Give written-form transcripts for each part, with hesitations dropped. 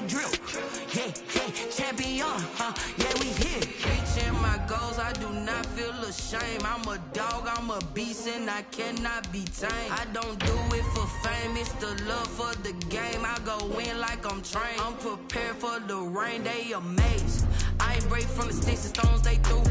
that drill. Yeah, champion, yeah, we here. Reaching my goals, I do not feel ashamed. I'm a dog, I'm a beast, and I cannot be tamed. I don't do it for fame, it's the love for the game. I go in like I'm trained. I'm prepared for the rain, they amazed. I ain't break from the sticks and stones they threw.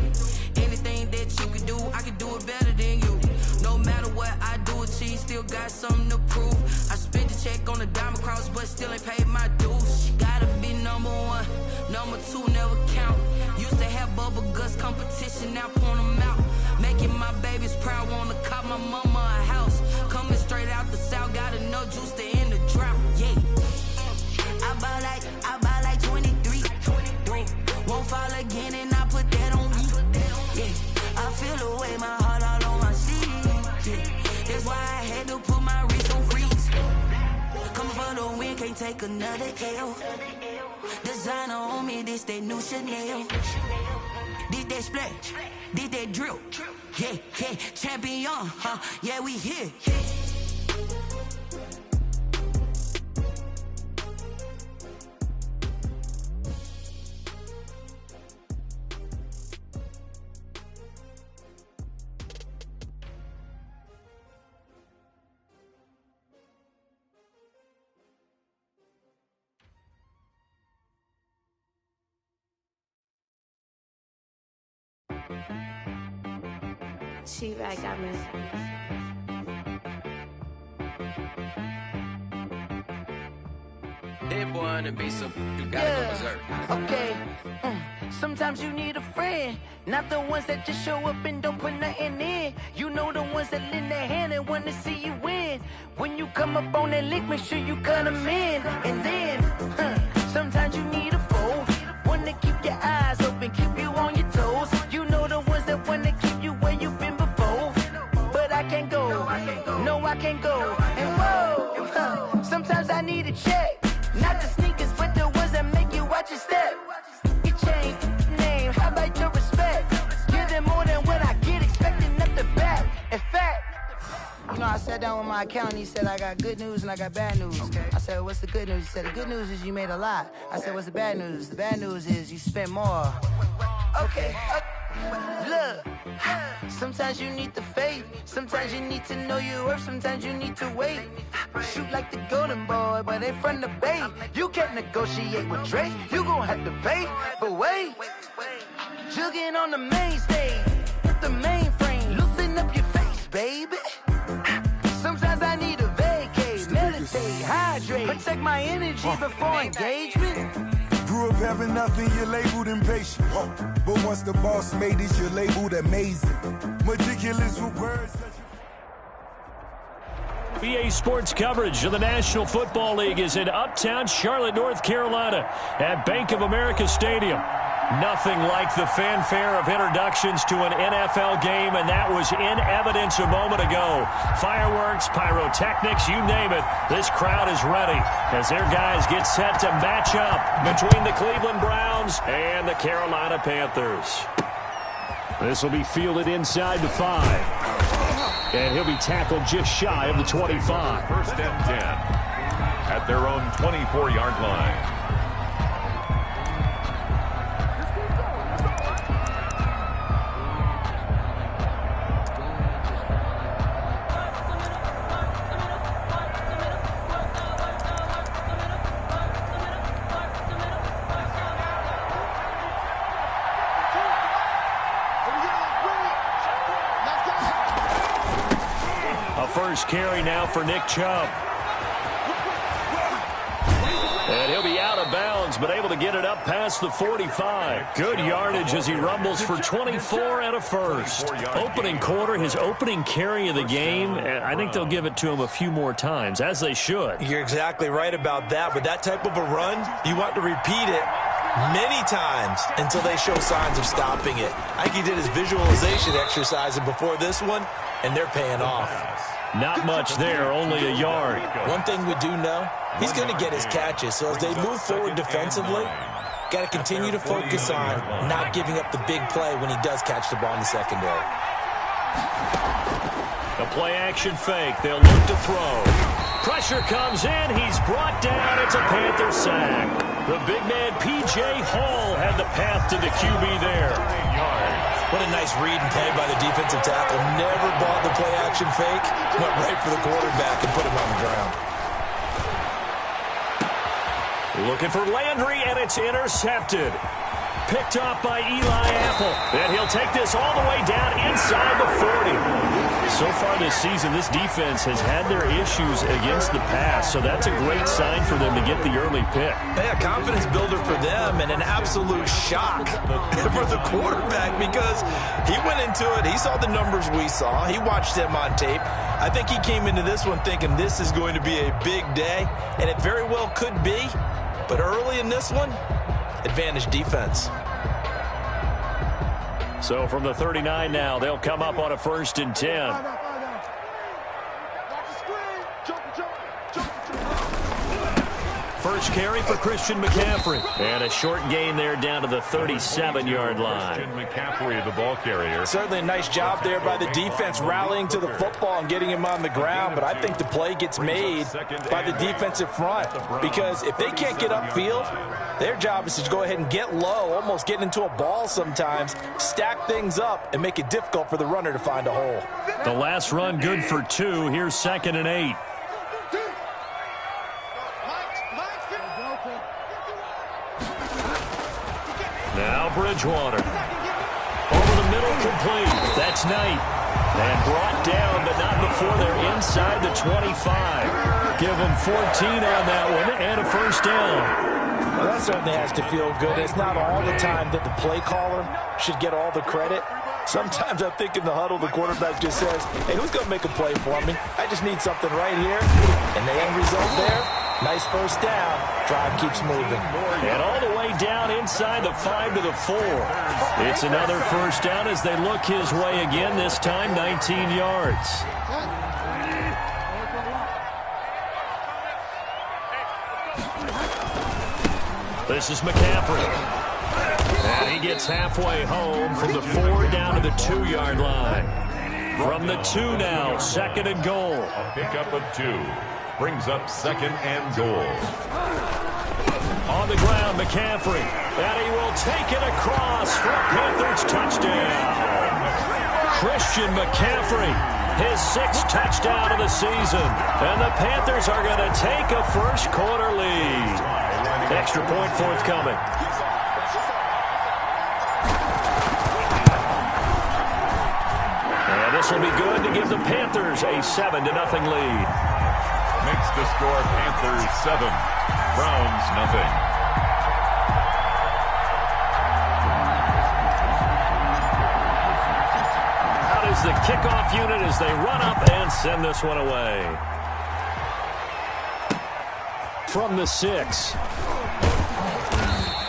Anything that you can do, I can do it better than you. No matter what I do, achieve, still got something to prove. I spent the check on the diamond cross, but still ain't paid my dues. Gotta be number one, number two never count. Used to have bubble guts competition, now point them out. Making my babies proud, wanna cop my mama a house. Coming straight out the south, got enough juice to end the drought. Yeah, I buy like 23. Won't fall again, and I put that on me. Yeah, I feel the way, my heart all on my sleeve. Yeah, that's why I had to put my wrist on freeze. Coming for the win, can't take another L. Designer on me, this that new Chanel. This that splash, this that drill. Yeah, champion, yeah, we here. She right, got me. That boy on the beat, so you gotta go berserk. Okay. Sometimes you need a friend, not the ones that just show up and don't put nothing in. You know the ones that lend their hand and want to see you win. When you come up on that lick, make sure you cut them in. And then, sometimes you need a foe, one to keep your eyes open, keep you on your toes. You know the ones that want to keep you where you've been before. But I can't go, no, I can't go. And whoa, sometimes I need a check. Not the sneakers, but the ones that make you watch your step. Your chain, name, how about your respect? Give them more than what I get, expecting up the back. In fact, you know, I sat down with my accountant, he said, I got good news and I got bad news. Okay. I said, what's the good news? He said, the good news is you made a lot. I said, what's the bad news? The bad news is you spent more. Okay. Look, sometimes you need the faith, sometimes you need to know your worth, sometimes you need to wait. Shoot like the golden boy, but ain't from the bay. You can't negotiate with Drake, you gon' have to pay. But wait, jugging on the main stage, the mainframe, loosen up your face, baby. Sometimes I need a vacate, meditate, hydrate, protect my energy before engagement. Grew up having nothing, you're labeled impatient. But once the boss made it, you're labeled amazing. Meticulous with words. BA Sports coverage of the National Football League is in Uptown Charlotte, North Carolina at Bank of America Stadium. Nothing like the fanfare of introductions to an NFL game, and that was in evidence a moment ago. Fireworks, pyrotechnics, you name it. This crowd is ready as their guys get set to match up between the Cleveland Browns and the Carolina Panthers. This will be fielded inside the 5. And he'll be tackled just shy of the 25. First and 10 at their own 24-yard line. First carry now for Nick Chubb. And he'll be out of bounds, but able to get it up past the 45. Good yardage as he rumbles for 24 and a first. Opening quarter, his opening carry of the game. I think they'll give it to him a few more times, as they should. You're exactly right about that. With that type of a run, you want to repeat it many times until they show signs of stopping it. I think he did his visualization exercise before this one, and they're paying off. Not much there, only a yard. One thing we do know, he's going to get his catches. So as they move forward defensively, got to continue to focus on not giving up the big play when he does catch the ball in the secondary. A play-action fake. They'll look to throw. Pressure comes in. He's brought down. It's a Panther sack. The big man, P.J. Hall, had the path to the QB there. What a nice read and play by the defensive tackle. Never bought the play-action fake. Went right for the quarterback and put him on the ground. Looking for Landry, and it's intercepted. Picked off by Eli Apple. And he'll take this all the way down inside the 40. So far this season, this defense has had their issues against the pass, so that's a great sign for them to get the early pick. Yeah, confidence builder for them and an absolute shock for the quarterback because he went into it. He saw the numbers we saw. He watched them on tape. I think he came into this one thinking this is going to be a big day, and it very well could be. But early in this one, advantage defense. So from the 39 now, they'll come up on a 1st and 10. First carry for Christian McCaffrey. And a short gain there down to the 37-yard line. Christian McCaffrey, the ball carrier. Certainly a nice job there by the defense rallying to the football and getting him on the ground. But I think the play gets made by the defensive front because if they can't get upfield, their job is to go ahead and get low, almost get into a ball sometimes, stack things up, and make it difficult for the runner to find a hole. The last run good for 2. Here's 2nd and 8. Now Bridgewater. Over the middle, complete. That's Knight. And brought down, but not before they're inside the 25. Give them 14 on that one and a 1st down. Well, that certainly has to feel good. It's not all the time that the play caller should get all the credit. Sometimes I think in the huddle, the quarterback just says, hey, who's going to make a play for me? I just need something right here. And the end result there, nice 1st down. Drive keeps moving. And all the way down inside the 5 to the 4. It's another 1st down as they look his way again, this time 19 yards. This is McCaffrey. And he gets halfway home from the 4 down to the 2-yard line. From the 2 now, 2nd and goal. A pickup of 2. Brings up 2nd and goal. On the ground, McCaffrey. And he will take it across for a Panthers touchdown. Christian McCaffrey, his 6th touchdown of the season. And the Panthers are going to take a first-quarter lead. Extra point forthcoming. And this will be good to give the Panthers a 7-0 lead. Makes the score Panthers 7, Browns nothing. Out is the kickoff unit as they run up and send this one away. From the 6.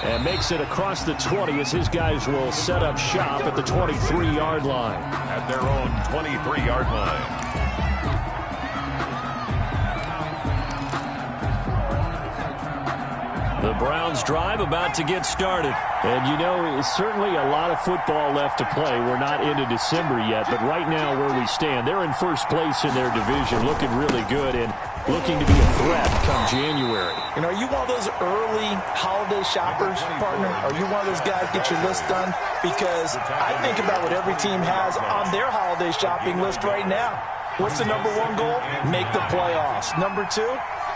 And makes it across the 20 as his guys will set up shop at the 23-yard line. At their own 23-yard line. The Browns drive about to get started. And, you know, it's certainly a lot of football left to play. We're not into December yet, but right now where we stand, they're in first place in their division, looking really good and looking to be a threat come January. And are you one of those early holiday shoppers, partner? Are you one of those guys get your list done? Because I think about what every team has on their holiday shopping list right now. What's the number 1 goal? Make the playoffs. Number 2,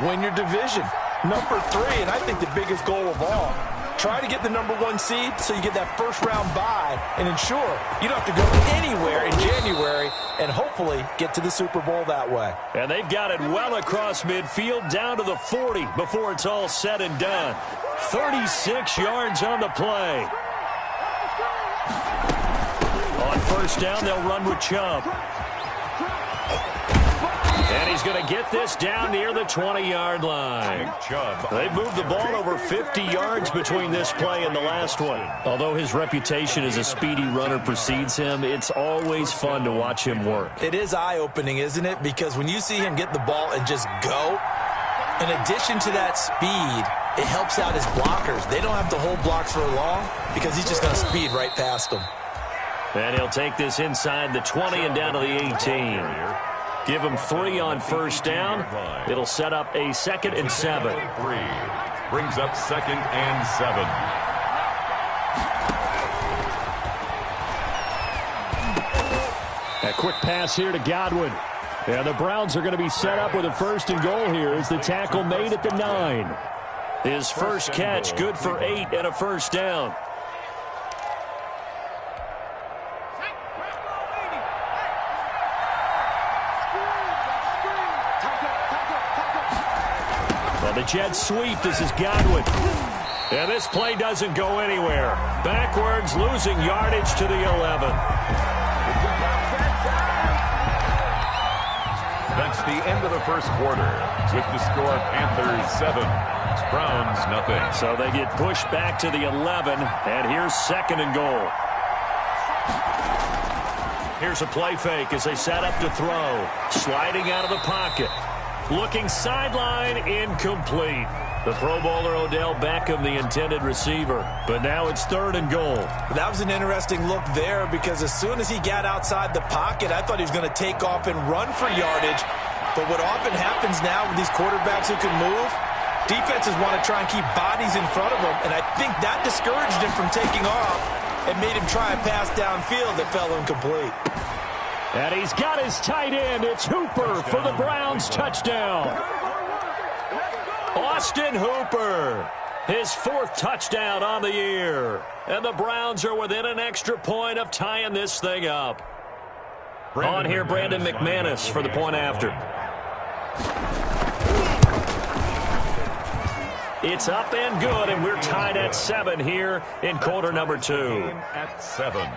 win your division. Number 3, and I think the biggest goal of all, try to get the number 1 seed so you get that first-round bye and ensure you don't have to go anywhere in January and hopefully get to the Super Bowl that way. And they've got it well across midfield down to the 40 before it's all said and done. 36 yards on the play. On 1st down, they'll run with Chubb. And he's going to get this down near the 20-yard line. They've moved the ball over 50 yards between this play and the last one. Although his reputation as a speedy runner precedes him, it's always fun to watch him work. It is eye-opening, isn't it? Because when you see him get the ball and just go, in addition to that speed, it helps out his blockers. They don't have to hold blocks for long because he's just going to speed right past them. And he'll take this inside the 20 and down to the 18. Give him 3 on first down. It'll set up a 2nd and 7. 3 brings up 2nd and 7. A quick pass here to Godwin. And the Browns are going to be set up with a 1st and goal here as the tackle made at the 9. His first catch, good for 8 and a 1st down. Well, the Jets sweep. This is Godwin. And this play doesn't go anywhere. Backwards, losing yardage to the 11. That's the end of the first quarter. With the score, Panthers 7, Browns nothing. So they get pushed back to the 11, and here's 2nd and goal. Here's a play fake as they set up to throw. Sliding out of the pocket. Looking sideline, incomplete. The Pro Bowler Odell Beckham, the intended receiver. But now it's 3rd and goal. That was an interesting look there because as soon as he got outside the pocket, I thought he was going to take off and run for yardage. But what often happens now with these quarterbacks who can move, defenses want to try and keep bodies in front of them. And I think that discouraged him from taking off and made him try a pass downfield that fell incomplete. And he's got his tight end. It's Hooper for the Browns touchdown. Austin Hooper, his 4th touchdown on the year. And the Browns are within an extra point of tying this thing up. On here, Brandon McManus for the point after. It's up and good, and we're tied at 7 here in quarter number 2. At 7.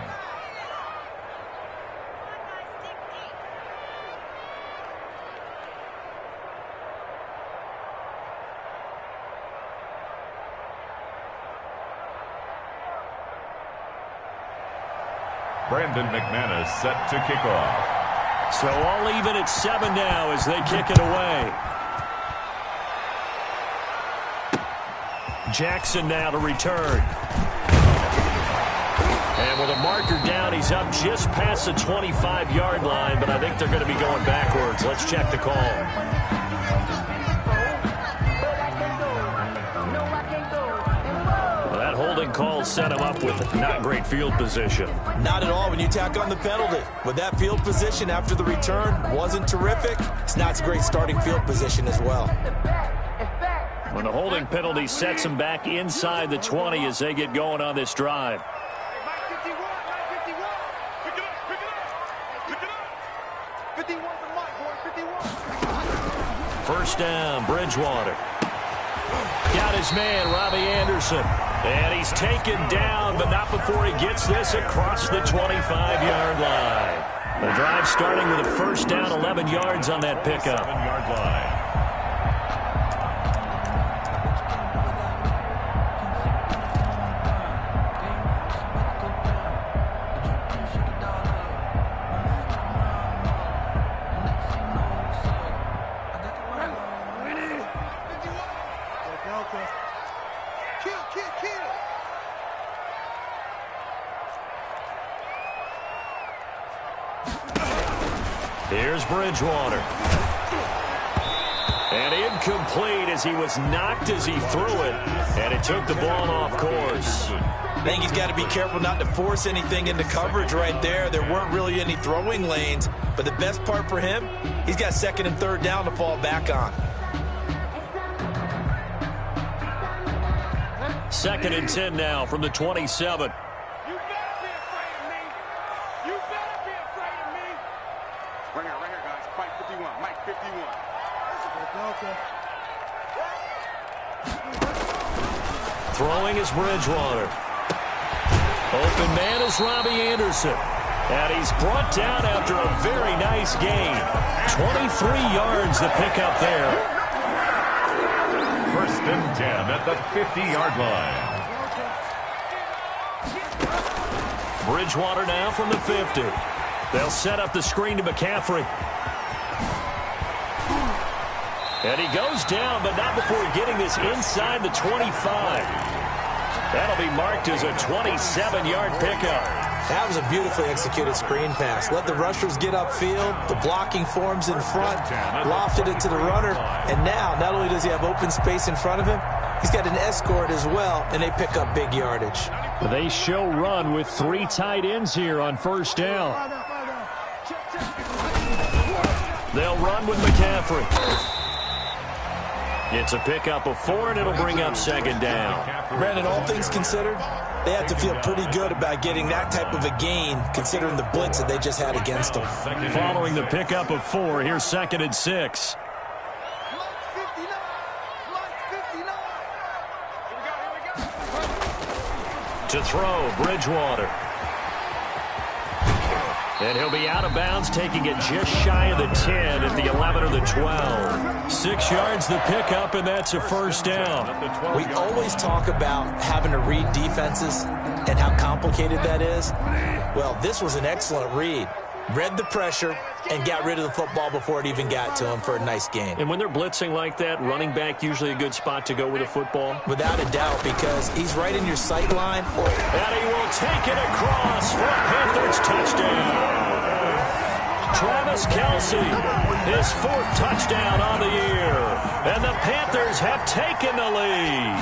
Brandon McManus set to kick off. So all even at 7 now as they kick it away. Jackson now to return. And with a marker down, he's up just past the 25-yard line, but I think they're going to be going backwards. Let's check the call. Holding call set him up with not great field position. Not at all when you tack on the penalty. With that field position after the return wasn't terrific. It's not a great starting field position as well. When the holding penalty sets him back inside the 20 as they get going on this drive. First down, Bridgewater. Got his man, Robbie Anderson. And he's taken down, but not before he gets this across the 25-yard line. The drive starting with a first down, 11 yards on that pickup. 7-yard line. Here's Bridgewater. And incomplete as he was knocked as he threw it. And it took the ball off course. I think he's got to be careful not to force anything into coverage right there. There weren't really any throwing lanes. But the best part for him, he's got 2nd and 3rd down to fall back on. 2nd and 10 now from the 27. Throwing is Bridgewater. Open man is Robbie Anderson. And he's brought down after a very nice gain. 23 yards to pick up there. 1st and 10 at the 50-yard line. Bridgewater now from the 50. They'll set up the screen to McCaffrey. And he goes down, but not before getting this inside the 25. That'll be marked as a 27-yard pickup. That was a beautifully executed screen pass. Let the rushers get upfield. The blocking forms in front. Lofted it to the runner. And now, not only does he have open space in front of him, he's got an escort as well, and they pick up big yardage. They show run with 3 tight ends here on first down. They'll run with McCaffrey. It's a pickup of 4, and it'll bring up second down. Brandon, all things considered, they have to feel pretty good about getting that type of a gain, considering the blitz that they just had against them. Following the pickup of 4, here's 2nd and 6. To throw, Bridgewater. And he'll be out of bounds, taking it just shy of the 10 at the 11 or the 12. 6 yards the pickup, and that's a first down. We always talk about having to read defenses and how complicated that is. Well, this was an excellent read. Read the pressure and got rid of the football before it even got to him for a nice gain. And when they're blitzing like that, running back usually a good spot to go with a football? Without a doubt, because he's right in your sight line. And he will take it across for a Panthers touchdown. Travis Kelce, his 4th touchdown on the year. And the Panthers have taken the lead.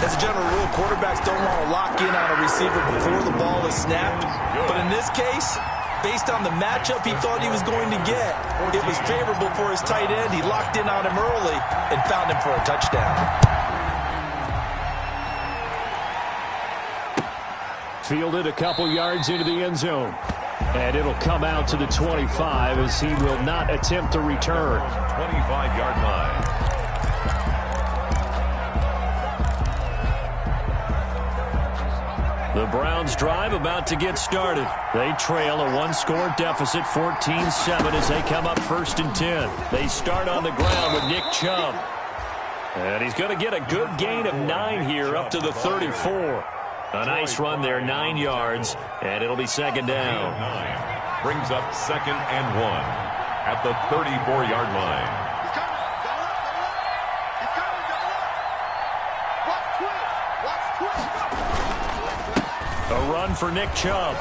As a general rule, quarterbacks don't want to lock in on a receiver before the ball is snapped. But in this case, based on the matchup he thought he was going to get, it was favorable for his tight end. He locked in on him early and found him for a touchdown. Fielded a couple yards into the end zone. And it'll come out to the 25 as he will not attempt to return. 25-yard line. The Browns drive about to get started. They trail a 1-score deficit, 14-7, as they come up 1st and 10. They start on the ground with Nick Chubb. And he's going to get a good gain of 9 here up to the 34. A nice run there, 9 yards, and it'll be second down. Brings up 2nd and 1 at the 34-yard line. A run for Nick Chubb.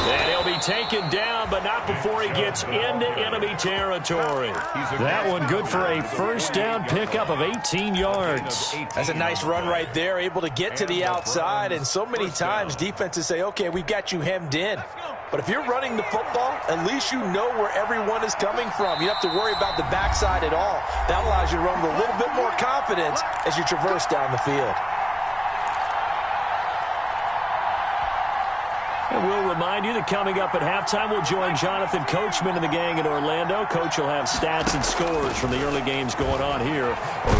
And he'll be taken down, but not before he gets into enemy territory. That one good for a first down pickup of 18 yards. That's a nice run right there, able to get to the outside. And so many times defenses say, okay, we've got you hemmed in. But if you're running the football, at least you know where everyone is coming from. You don't have to worry about the backside at all. That allows you to run with a little bit more confidence as you traverse down the field. And we'll remind you that coming up at halftime, we'll join Jonathan Coachman and the gang in Orlando. Coach will have stats and scores from the early games going on here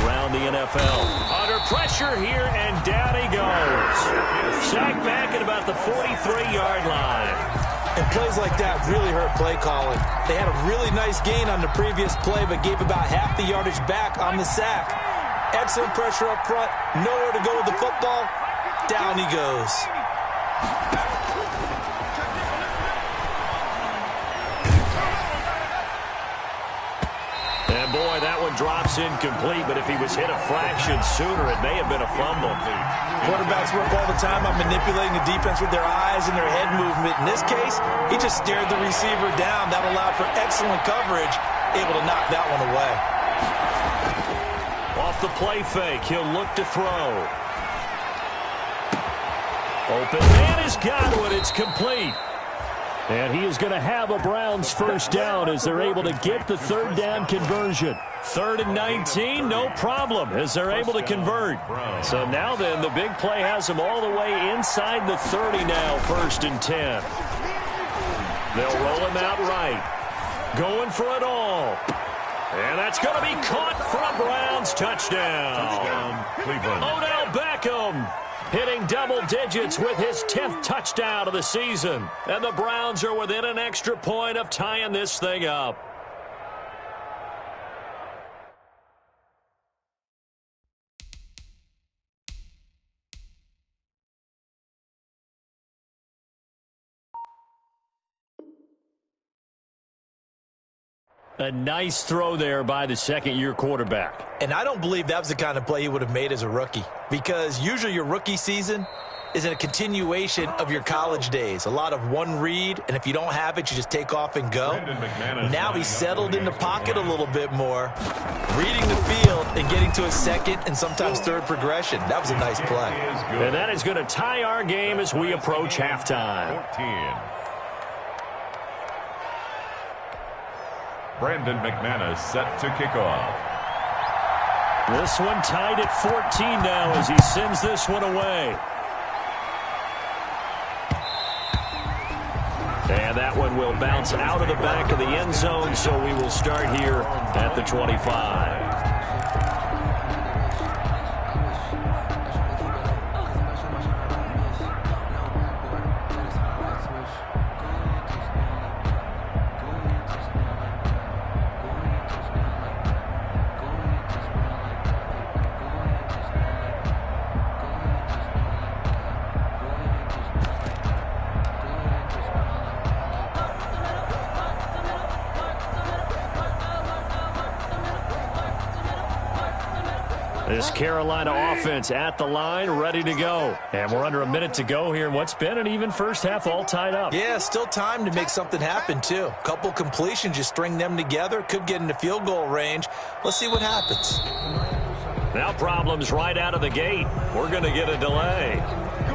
around the NFL. Under pressure here, and down he goes. Sacked back at about the 43-yard line. And plays like that really hurt play calling. They had a really nice gain on the previous play, but gave about half the yardage back on the sack. Excellent pressure up front, nowhere to go with the football. Down he goes. And boy, that one drops incomplete, but if he was hit a fraction sooner, it may have been a fumble. Quarterbacks work all the time on manipulating the defense with their eyes and their head movement. In this case, he just stared the receiver down. That allowed for excellent coverage, able to knock that one away. Off the play fake, he'll look to throw. Open man has got one. It's complete. And he is going to have a Browns first down as they're able to get the 3rd down conversion. 3rd and 19, no problem, as they're able to convert. So now then, the big play has them all the way inside the 30 now, 1st and 10. They'll roll him out right. Going for it all. And that's going to be caught for a Browns touchdown. Odell Beckham hitting double digits with his 10th touchdown of the season. And the Browns are within an extra point of tying this thing up. A nice throw there by the second-year quarterback. And I don't believe that was the kind of play he would have made as a rookie, because usually your rookie season, is a continuation of your college days. A lot of one read, and if you don't have it, you just take off and go. Now he's settled in the pocket a little bit more, reading the field and getting to a second and sometimes third progression. That was a nice play. And that is going to tie our game as we approach halftime. 14. Brandon McManus set to kick off. This one tied at 14 now as he sends this one away. And that one will bounce out of the back of the end zone, so we will start here at the 25. This Carolina offense at the line, ready to go. And we're under a minute to go here in what's been an even first half, all tied up. Yeah, still time to make something happen, too. A couple completions, you string them together, could get into field goal range. Let's see what happens. Now problems right out of the gate. We're going to get a delay.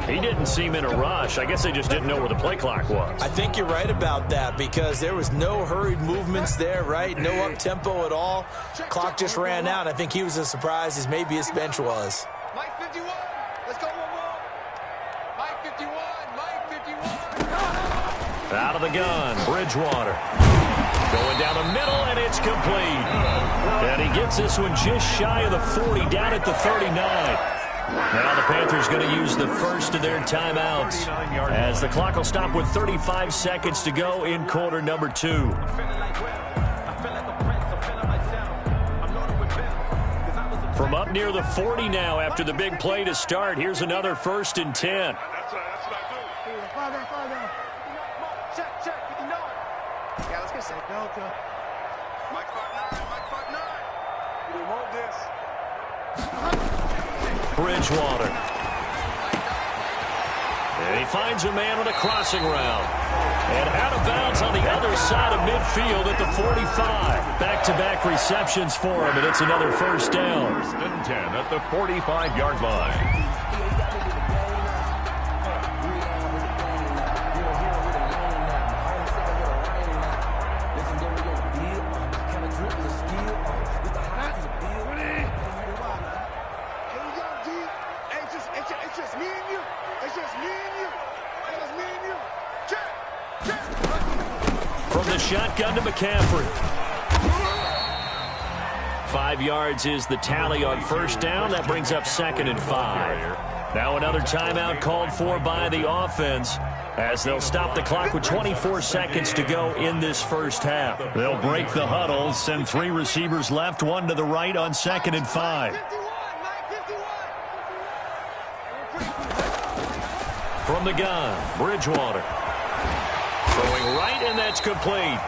He didn't seem in a rush. I guess they just didn't know where the play clock was. I think you're right about that because there was no hurried movements there, right? No up-tempo at all. Clock just ran out. I think he was as surprised as maybe his bench was. Mike 51. Let's go, one. Mike 51. Mike 51. Out of the gun, Bridgewater. Going down the middle, and it's complete. And he gets this one just shy of the 40, down at the 39. Now the Panthers going to use the first of their timeouts as the clock will stop with 35 seconds to go in quarter number 2. From up near the 40 now after the big play to start, here's another 1st and 10. That's what I do. Check. You know it. Yeah, let's get set. Delta. Mike 5'9". Mike 5'9". We want this. Bridgewater. And he finds a man on a crossing route. And out of bounds on the other side of midfield at the 45. Back-to-back receptions for him, and it's another 1st down. 1st and 10 at the 45-yard line. From the shotgun to McCaffrey. 5 yards is the tally on 1st down. That brings up 2nd and 5. Now another timeout called for by the offense as they'll stop the clock with 24 seconds to go in this 1st half. They'll break the huddle, send 3 receivers left, 1 to the right on 2nd and 5. From the gun, Bridgewater. Throwing right, and that's complete.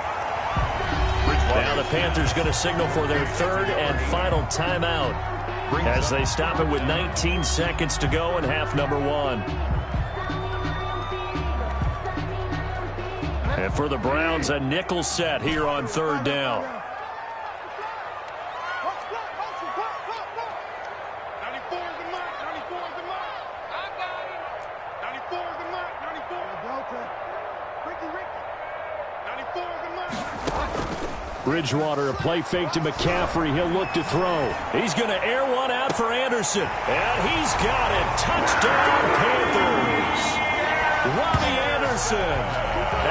Now the Panthers going to signal for their 3rd and final timeout as they stop it with 19 seconds to go in half number 1. And for the Browns, a nickel set here on 3rd down. Bridgewater, a play fake to McCaffrey. He'll look to throw. He's going to air one out for Anderson. And he's got it. Touchdown, Panthers. Robbie Anderson.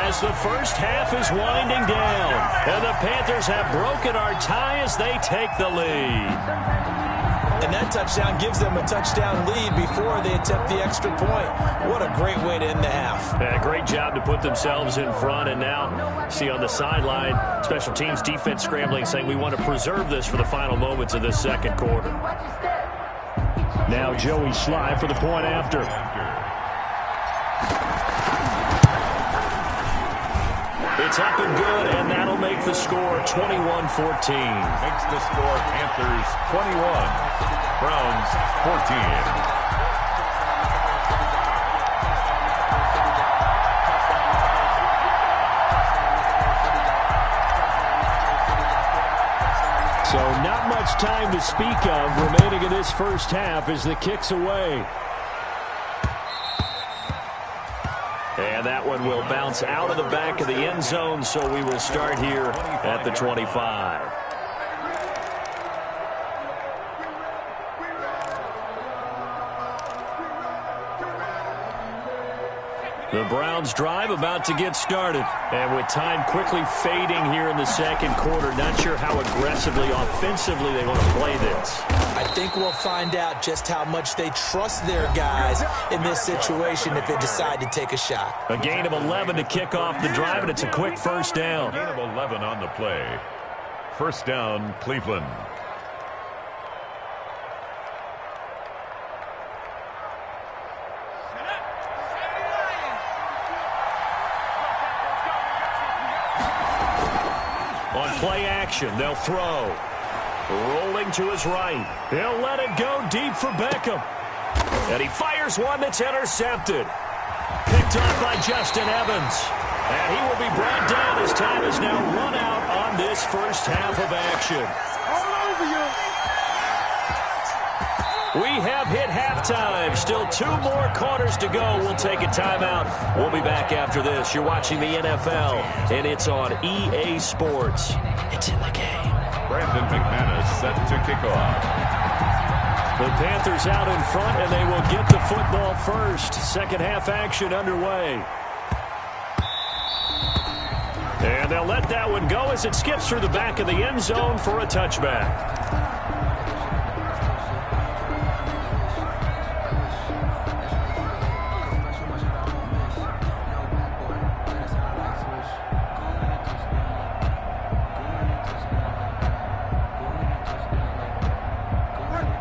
As the 1st half is winding down. And the Panthers have broken our tie as they take the lead. And that touchdown gives them a touchdown lead before they attempt the extra point. What a great way to end the half. Yeah, great job to put themselves in front. And now, see on the sideline, special teams defense scrambling, saying we want to preserve this for the final moments of this 2nd quarter. Now Joey Sly for the point after. It's up and good, and that'll make the score 21-14. Makes the score Panthers 21, Browns 14. So not much time to speak of remaining in this first half as the kick's away. And that one will bounce out of the back of the end zone, so we will start here at the 25. The Browns drive about to get started. And with time quickly fading here in the second quarter, not sure how aggressively, offensively they want to play this. I think we'll find out just how much they trust their guys in this situation if they decide to take a shot. A gain of 11 to kick off the drive, and it's a quick first down. Gain of 11 on the play. First down, Cleveland. On play action, they'll throw. Rolling to his right. He'll let it go deep for Beckham. And he fires one that's intercepted. Picked off by Justin Evans. And he will be brought down as time is now run out on this first half of action. All over you. We have hit halftime. Still 2 more quarters to go. We'll take a timeout. We'll be back after this. You're watching the NFL, and it's on EA Sports. It's in the game. Brandon McManus set to kick off. The Panthers out in front, and they will get the football first. Second half action underway. And they'll let that one go as it skips through the back of the end zone for a touchback.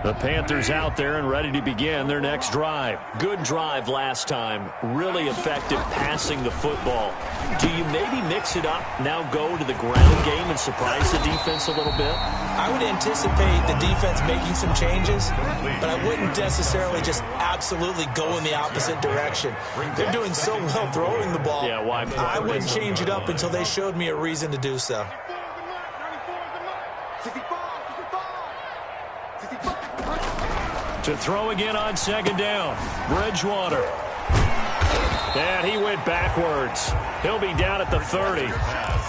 The Panthers out there and ready to begin their next drive. Good drive last time. Really effective passing the football. Do you maybe mix it up, now go to the ground game and surprise the defense a little bit? I would anticipate the defense making some changes, but I wouldn't necessarily just absolutely go in the opposite direction. They're doing so well throwing the ball. Yeah, why I wouldn't change it up until they showed me a reason to do so. To throw again on second down. Bridgewater. And he went backwards. He'll be down at the 30.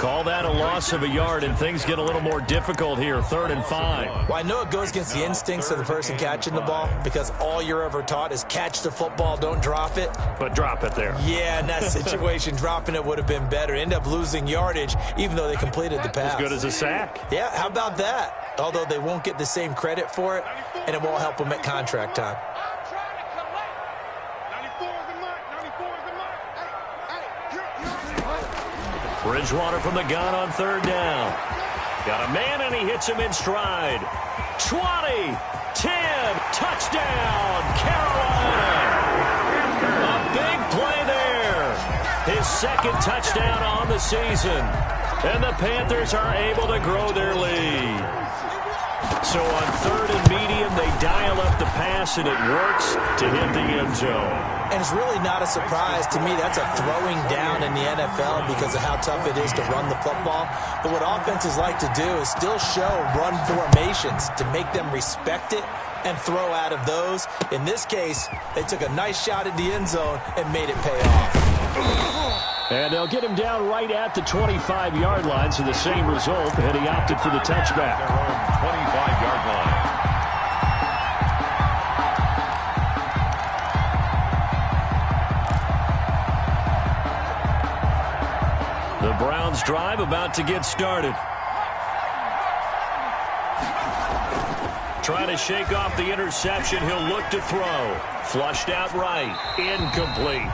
Call that a loss of a yard, and things get a little more difficult here. 3rd and 5. Well, I know it goes against the instincts of the person catching the ball because all you're ever taught is catch the football, don't drop it. But drop it there. Yeah, in that situation, dropping it would have been better. End up losing yardage, even though they completed the pass. As good as a sack. Yeah, how about that? Although they won't get the same credit for it, and it won't help them at contract time. Bridgewater from the gun on 3rd down. Got a man, and he hits him in stride. 20, 10, touchdown, Carolina. A big play there. His 2nd touchdown on the season. And the Panthers are able to grow their lead. So on 3rd and medium, they dial up the pass, and it works to hit the end zone. And it's really not a surprise to me. That's a throwing down in the NFL because of how tough it is to run the football. But what offenses like to do is still show run formations to make them respect it and throw out of those. In this case, they took a nice shot at the end zone and made it pay off. And they'll get him down right at the 25-yard line, so the same result, and he opted for the touchback. Their own 25-yard line. The Browns drive about to get started. Trying to shake off the interception. He'll look to throw. Flushed out right. Incomplete.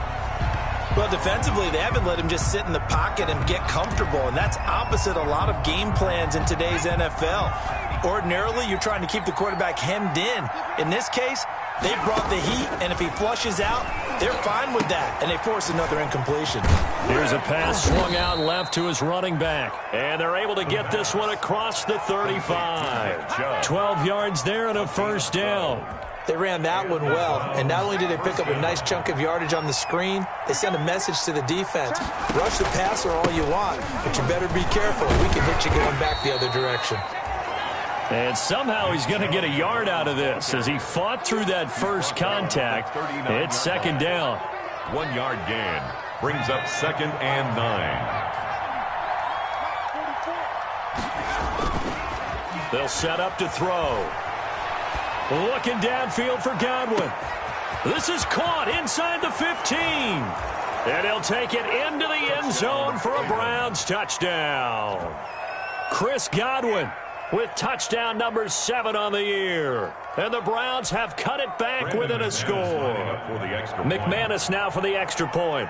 Well, defensively, they haven't let him just sit in the pocket and get comfortable, and that's opposite a lot of game plans in today's NFL. Ordinarily, you're trying to keep the quarterback hemmed in. In this case, they brought the heat, and if he flushes out, they're fine with that, and they force another incompletion. Here's a pass swung out left to his running back, and they're able to get this one across the 35. 12 yards there and a first down. They ran that one well, and not only did they pick up a nice chunk of yardage on the screen, they sent a message to the defense. Rush the passer all you want, but you better be careful. We can hit you going back the other direction. And somehow he's going to get a yard out of this as he fought through that first contact. It's second down. 1 yard gain. Brings up 2nd and 9. They'll set up to throw. Looking downfield for Godwin. This is caught inside the 15. And he'll take it into the end zone for a Browns touchdown. Chris Godwin with touchdown number 7 on the year. And the Browns have cut it back within a score. McManus now for the extra point.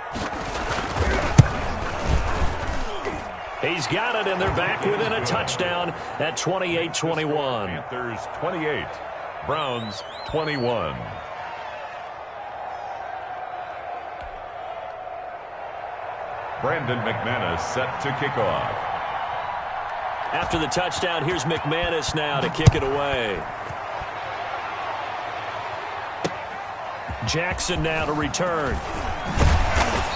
He's got it, and they're back within a touchdown at 28-21. Panthers 28, Browns 21. Brandon McManus set to kick off. After the touchdown, here's McManus now to kick it away. Jackson now to return.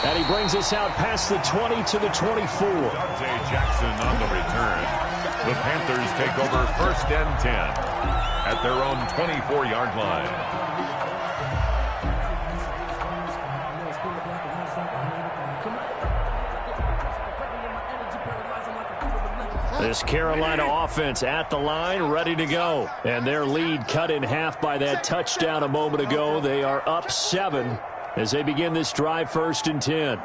And he brings us out past the 20 to the 24. Dante Jackson on the return. The Panthers take over 1st and 10 at their own 24-yard line. This Carolina offense at the line, ready to go. And their lead cut in half by that touchdown a moment ago. They are up 7 as they begin this drive 1st and 10.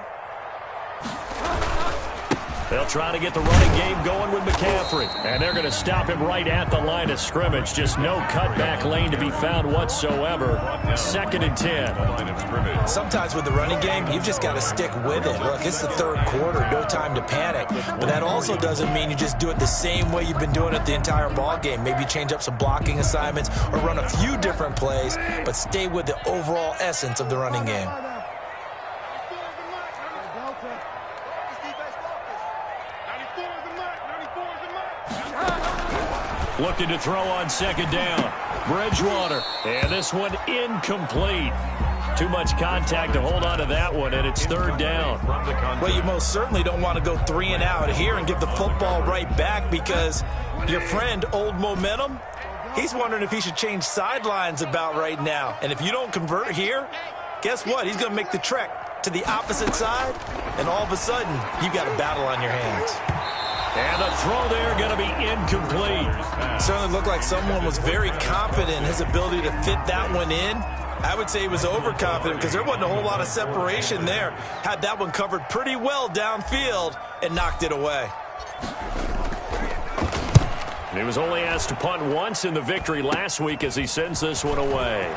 They'll try to get the running game going with McCaffrey. And they're going to stop him right at the line of scrimmage. Just no cutback lane to be found whatsoever. 2nd and 10. Sometimes with the running game, you've just got to stick with it. Look, it's the 3rd quarter, no time to panic. But that also doesn't mean you just do it the same way you've been doing it the entire ball game. Maybe change up some blocking assignments or run a few different plays, but stay with the overall essence of the running game. Looking to throw on 2nd down. Bridgewater. And this one incomplete. Too much contact to hold on to that one, and it's 3rd down. Well, you most certainly don't want to go 3 and out here and give the football right back because your friend, Old Momentum, he's wondering if he should change sidelines about right now. And if you don't convert here, guess what? He's going to make the trek to the opposite side, and all of a sudden, you've got a battle on your hands. And the throw there going to be incomplete. Certainly looked like someone was very confident in his ability to fit that one in. I would say he was overconfident because there wasn't a whole lot of separation there. Had that one covered pretty well downfield and knocked it away. He was only asked to punt once in the victory last week as he sends this one away.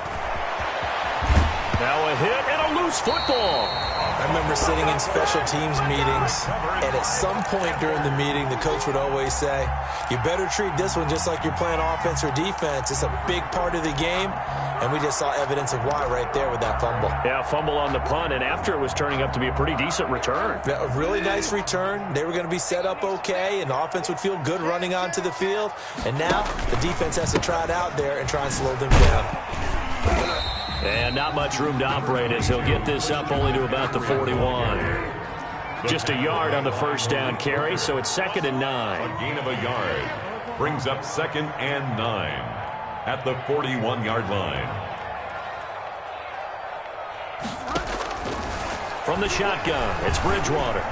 Now a hit and a loose football. I remember sitting in special teams meetings, and at some point during the meeting, the coach would always say, you better treat this one just like you're playing offense or defense. It's a big part of the game, and we just saw evidence of why right there with that fumble. Yeah, fumble on the punt, and after it was turning up to be a pretty decent return. A really nice return. They were going to be set up okay, and the offense would feel good running onto the field. And now the defense has to try it out there and try and slow them down. And not much room to operate as he'll get this up only to about the 41. Just a yard on the 1st down carry, so it's 2nd and 9. A gain of a yard brings up 2nd and 9 at the 41-yard line. From the shotgun, it's Bridgewater.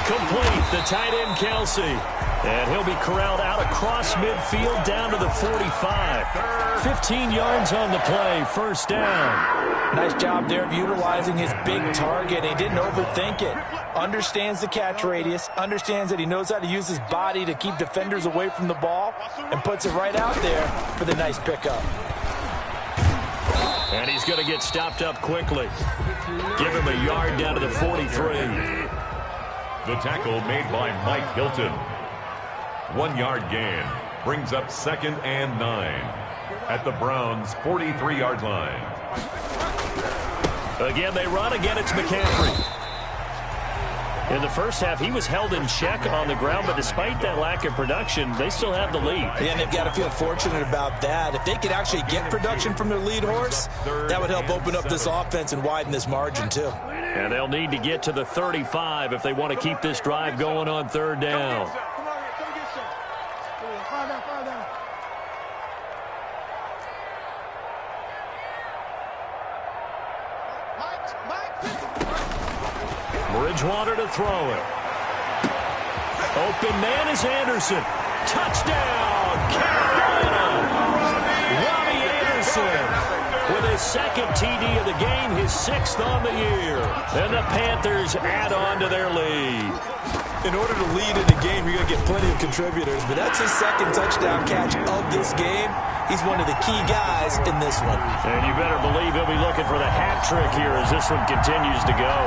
Complete, the tight end Kelsey. And he'll be corralled out across midfield down to the 45. 15 yards on the play, 1st down. Nice job there of utilizing his big target. He didn't overthink it. Understands the catch radius, understands that he knows how to use his body to keep defenders away from the ball, and puts it right out there for the nice pickup. And he's going to get stopped up quickly. Give him a yard down to the 43. The tackle made by Mike Hilton. 1 yard gain brings up 2nd and 9 at the Browns' 43-yard line. Again, they run. Again, it's McCaffrey. In the first half, he was held in check on the ground, but despite that lack of production, they still have the lead. Yeah, and they've got to feel fortunate about that. If they could actually get production from their lead horse, that would help open up this offense and widen this margin, too. And they'll need to get to the 35 if they want to keep this drive going on 3rd down. Bridgewater to throw it. Open man is Anderson. Touchdown, Carolina! Robbie Anderson with his second TD of the game, his 6th on the year. And the Panthers add on to their lead. In order to lead in the game, you're going to get plenty of contributors, but that's his 2nd touchdown catch of this game. He's one of the key guys in this one. And you better believe he'll be looking for the hat trick here as this one continues to go.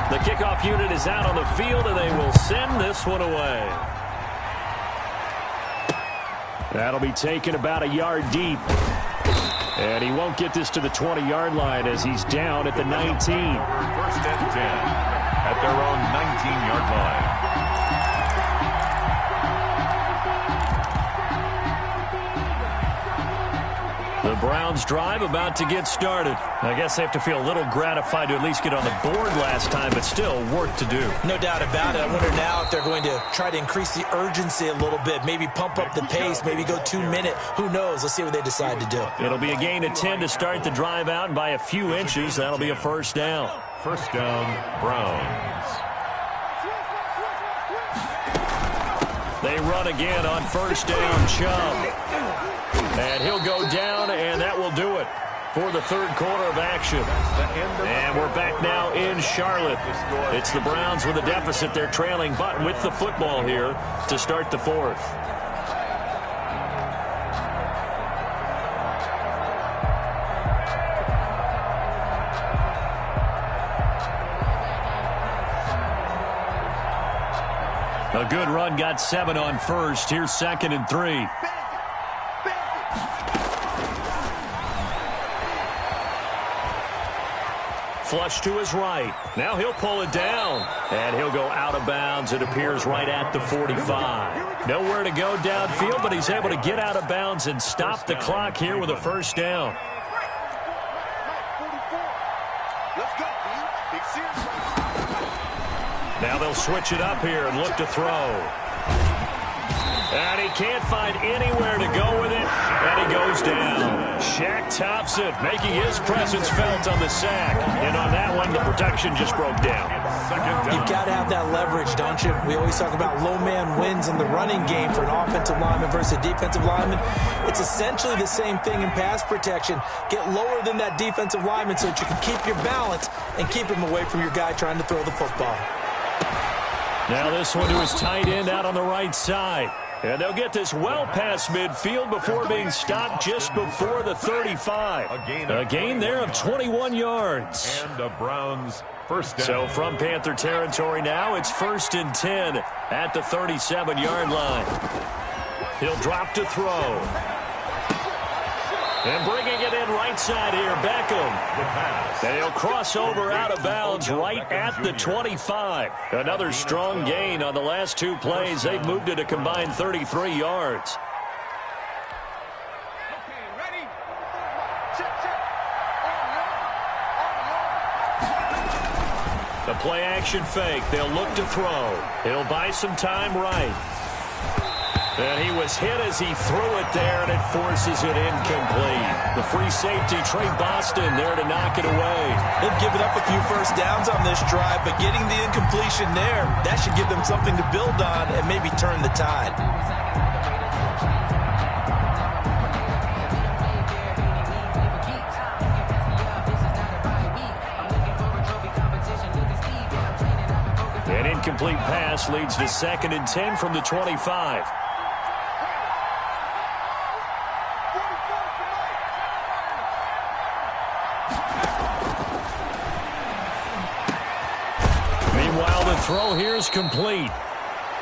The kickoff unit is out on the field, and they will send this one away. That'll be taken about a yard deep. And he won't get this to the 20-yard line as he's down at the 19. 1st and 10 at their own 19-yard line. The Browns drive about to get started. I guess they have to feel a little gratified to at least get on the board last time, but still work to do. No doubt about it. I wonder now if they're going to try to increase the urgency a little bit, maybe pump up the pace, maybe go 2-minute. Who knows? Let's see what they decide to do. It'll be a gain of 10 to start the drive out, and by a few inches, that'll be a 1st down. 1st down, Browns. They run again on 1st down, Chubb. And he'll go down, and that will do it for the 3rd quarter of action. And we're back now in Charlotte. It's the Browns with a deficit. They're trailing, but with the football here to start the 4th. A good run, got 7 on 1st. Here's 2nd and 3. Flush to his right. Now he'll pull it down. And he'll go out of bounds. It appears right at the 45. Nowhere to go downfield, but he's able to get out of bounds and stop the clock here with a 1st down. Now they'll switch it up here and look to throw. And he can't find anywhere to go with it, and he goes down. Shaq Thompson making his presence felt on the sack. And on that one, the protection just broke down. You've got to have that leverage, don't you? We always talk about low man wins in the running game for an offensive lineman versus a defensive lineman. It's essentially the same thing in pass protection. Get lower than that defensive lineman so that you can keep your balance and keep him away from your guy trying to throw the football. Now this one to his tight end out on the right side. And they'll get this well past midfield before being stopped just before the 35. A gain there of 21 yards. And the Browns 1st down. So from Panther territory now, it's 1st and 10 at the 37-yard line. He'll drop to throw. And bringing it in right side here, Beckham. And he'll cross over out of bounds right at the 25. Another strong gain on the last 2 plays. They've moved it a combined 33 yards. The play action fake. They'll look to throw. He'll buy some time right. And he was hit as he threw it there, and it forces it incomplete. The free safety, Trey Boston, there to knock it away. They've given up a few 1st downs on this drive, but getting the incompletion there, that should give them something to build on and maybe turn the tide. An incomplete pass leads to 2nd and 10 from the 25. Throw here is complete.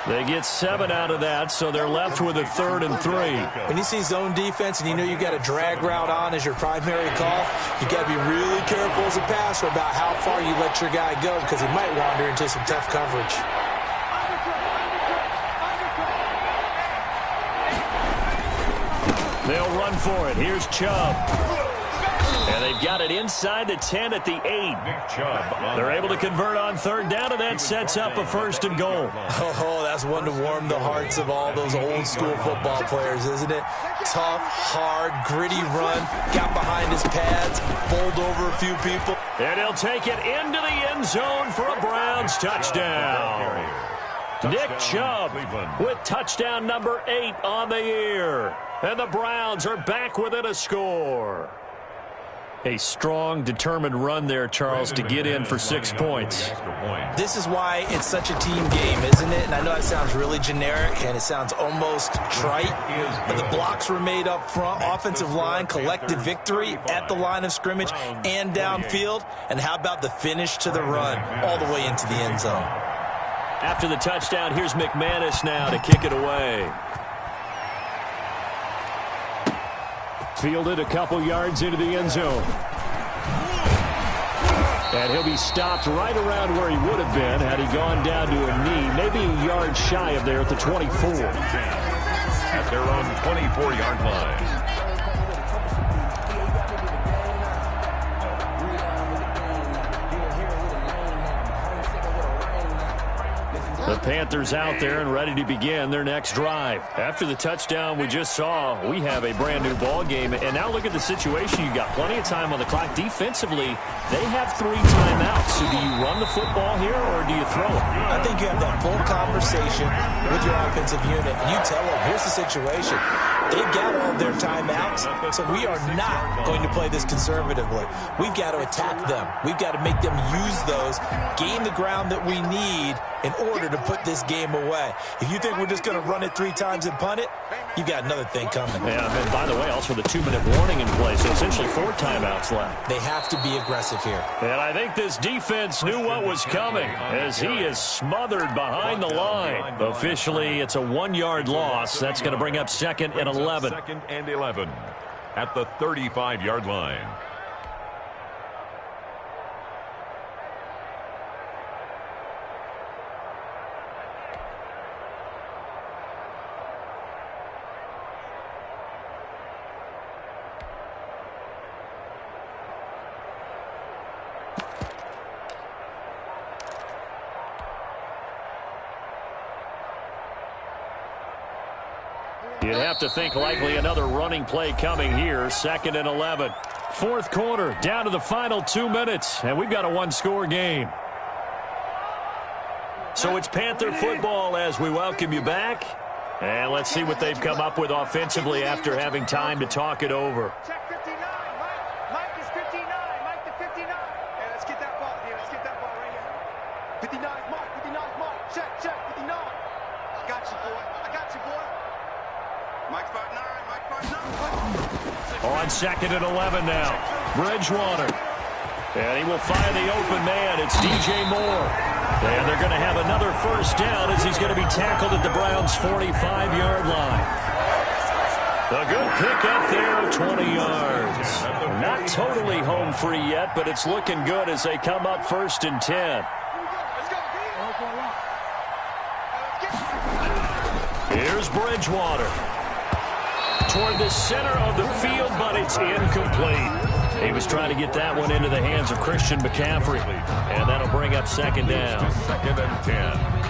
They get 7 out of that, so they're left with a 3rd and 3. When you see zone defense and you know you've got a drag route on as your primary call, you got to be really careful as a passer about how far you let your guy go because he might wander into some tough coverage. They'll run for it. Here's Chubb. And they've got it inside the 10 at the 8. They're able to convert on third down, and that sets up a 1st and goal. Oh, that's one to warm the hearts of all those old-school football players, isn't it? Tough, hard, gritty run, got behind his pads, bowled over a few people. And he'll take it into the end zone for a Browns touchdown. Nick Chubb with touchdown number 8 on the year. And the Browns are back within a score. A strong, determined run there, Charles, to get in for 6 points. This is why it's such a team game, isn't it? And I know that sounds really generic and it sounds almost trite, but the blocks were made up front, offensive line, collective victory at the line of scrimmage and downfield. And how about the finish to the run all the way into the end zone? After the touchdown, here's McManus now to kick it away. Fielded a couple yards into the end zone. And he'll be stopped right around where he would have been had he gone down to a knee, maybe a yard shy of there at the 24. At their own 24-yard line. The Panthers out there and ready to begin their next drive. After the touchdown we just saw, we have a brand new ball game. And now look at the situation. You got plenty of time on the clock. Defensively, they have 3 timeouts. So do you run the football here or do you throw it? I think you have that full conversation with your offensive unit. And you tell them, here's the situation. They've got all of their timeouts, so we are not going to play this conservatively. We've got to attack them. We've got to make them use those, gain the ground that we need in order to put this game away. If you think we're just going to run it 3 times and punt it, you've got another thing coming. Yeah, and by the way, also the 2-minute warning in place, so essentially 4 timeouts left. They have to be aggressive here. And I think this defense knew what was coming as he is smothered behind the line. Officially, it's a 1-yard loss. That's going to bring up 2nd and 11. 2nd and 11 at the 35-yard line. You'd have to think likely another running play coming here. 2nd and 11. 4th quarter, down to the final 2 minutes, and we've got a 1-score game. So it's Panther football as we welcome you back. And let's see what they've come up with offensively after having time to talk it over. Check 59, Mike is 59, Mike the 59. Hey, let's get that ball here, let's get that ball right here. 59 Mike, 59 Mike, check, 59. I got you, boy, I got you, boy. Mike 59, Mike 59. On 2nd and 11 now. Bridgewater. And he will find the open man. It's DJ Moore. And they're going to have another 1st down as he's going to be tackled at the Browns' 45-yard line. A good pickup there, 20 yards. Not totally home free yet, but it's looking good as they come up 1st and 10. Here's Bridgewater. Toward the center of the field, but it's incomplete. He was trying to get that one into the hands of Christian McCaffrey. And that'll bring up 2nd down. 2nd and 10.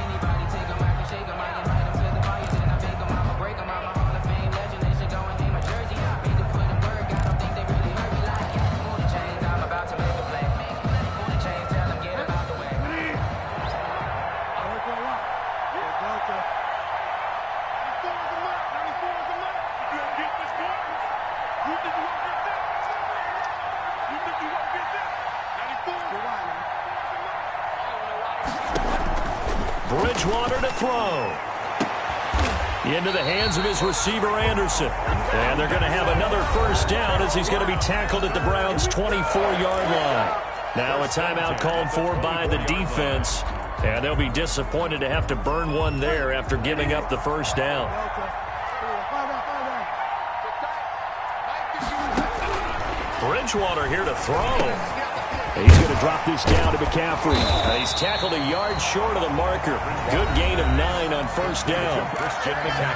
Bridgewater to throw. Into the hands of his receiver, Anderson. And they're going to have another 1st down as he's going to be tackled at the Browns' 24-yard line. Now a timeout called for by the defense. And they'll be disappointed to have to burn one there after giving up the 1st down. Bridgewater here to throw. He's going to drop this down to McCaffrey. He's tackled a yard short of the marker. Good gain of 9 on first down.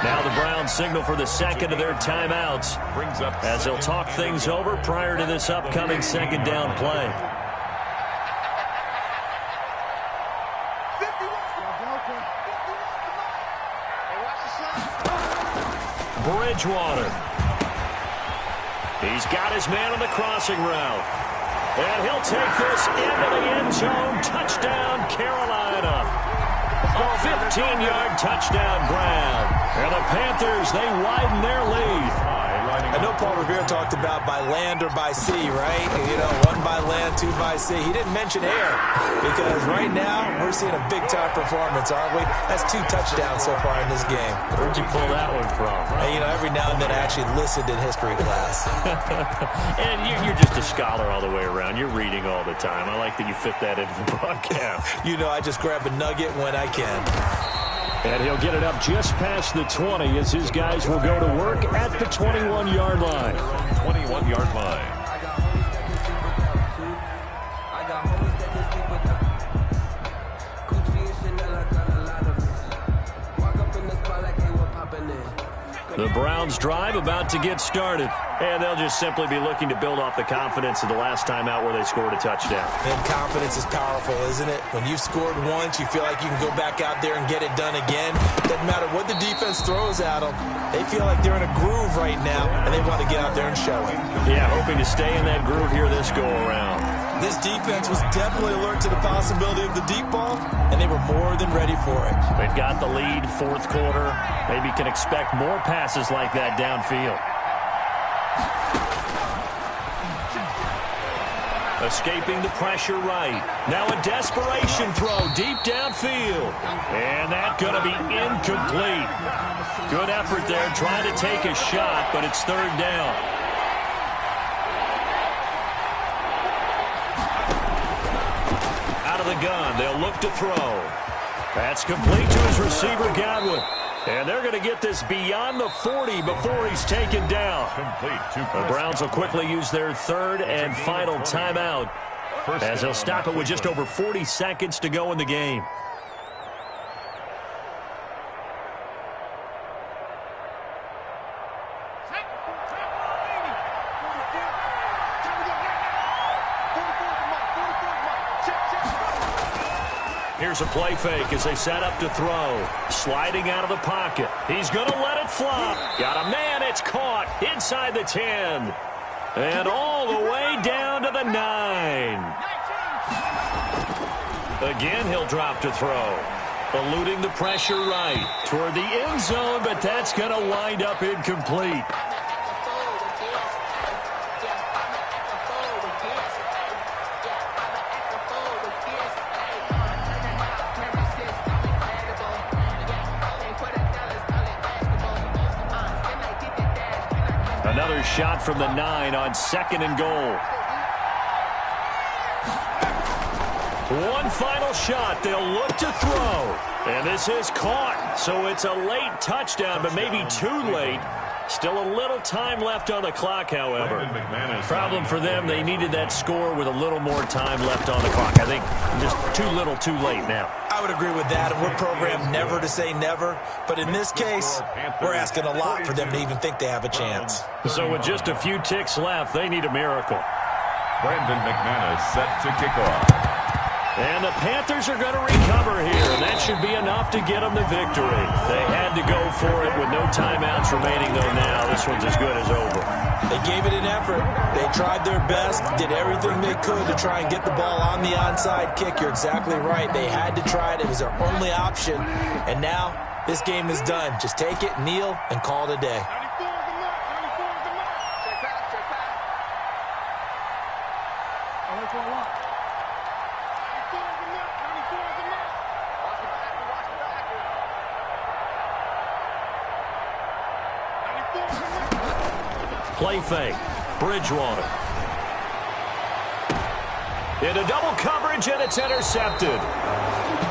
Now the Browns signal for the second of their timeouts as they'll talk things over prior to this upcoming second down play. Bridgewater. He's got his man on the crossing route. And he'll take this into the end zone. Touchdown, Carolina. A 15-yard touchdown, Brown. And the Panthers, they widen their lead. I know Paul Revere talked about by land or by sea, right? You know, 1 by land, 2 by sea. He didn't mention air because right now we're seeing a big-time performance, aren't we? That's 2 touchdowns so far in this game. Where'd you pull that one from? And, you know, every now and then I actually listened in history class. And you're just a scholar all the way around. You're reading all the time. I like that you fit that into the broadcast. You know, I just grab a nugget when I can. And he'll get it up just past the 20 as his guys will go to work at the 21-yard line. 21-yard line. The Browns drive about to get started, and they'll just simply be looking to build off the confidence of the last time out where they scored a touchdown. And confidence is powerful, isn't it? When you've scored once, you feel like you can go back out there and get it done again. Doesn't matter what the defense throws at them. They feel like they're in a groove right now, and they want to get out there and show it. Yeah, hoping to stay in that groove here this go-around. This defense was definitely alert to the possibility of the deep ball, and they were more than ready for it. They've got the lead, fourth quarter. Maybe can expect more passes like that downfield. Escaping the pressure right. Now a desperation throw deep downfield. And that's going to be incomplete. Good effort there trying to take a shot, but it's third down. Out of the gun, they'll look to throw. That's complete to his receiver, Godwin. And they're going to get this beyond the 40 before he's taken down. The Browns will quickly use their third and final timeout as they'll stop it with just over 40 seconds to go in the game. Here's a play fake as they set up to throw. Sliding out of the pocket. He's going to let it fly. Got a man. It's caught inside the 10. And all the way down to the 9. Again, he'll drop to throw. Eluding the pressure right toward the end zone, but that's going to wind up incomplete. Another shot from the 9 on 2nd and goal. One final shot. They'll look to throw. And this is caught. So it's a late touchdown, but maybe too late. Still a little time left on the clock, however. Problem for them, they needed that score with a little more time left on the clock. I think just too little, too late now. I would agree with that, and we're programmed never to say never. But in this case, we're asking a lot for them to even think they have a chance. So with just a few ticks left, they need a miracle. Brandon McManus set to kick off. And the Panthers are going to recover here, and that should be enough to get them the victory. They had to go for it with no timeouts remaining, though now this one's as good as over. They gave it an effort. They tried their best, did everything they could to try and get the ball on the onside kick. You're exactly right. They had to try it. It was their only option. And now this game is done. Just take it, kneel, and call it a day. Play fake. Bridgewater. Into double coverage, and it's intercepted.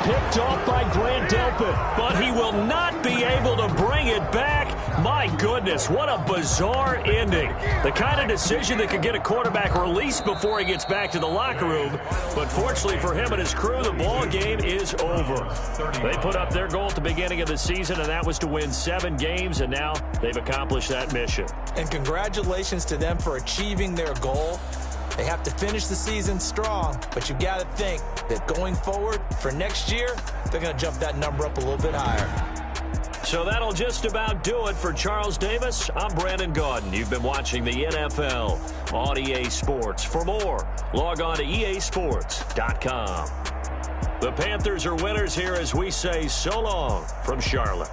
picked off by Grant Delpit, but he will not be able to bring it back. My goodness, what a bizarre ending. The kind of decision that could get a quarterback released before he gets back to the locker room. But fortunately for him and his crew, the ball game is over. They put up their goal at the beginning of the season, and that was to win 7 games, and now they've accomplished that mission. And congratulations to them for achieving their goal. They have to finish the season strong, but you've got to think that going forward for next year, they're going to jump that number up a little bit higher. So that'll just about do it for Charles Davis. I'm Brandon Gaudin. You've been watching the NFL on EA Sports. For more, log on to easports.com. The Panthers are winners here as we say so long from Charlotte.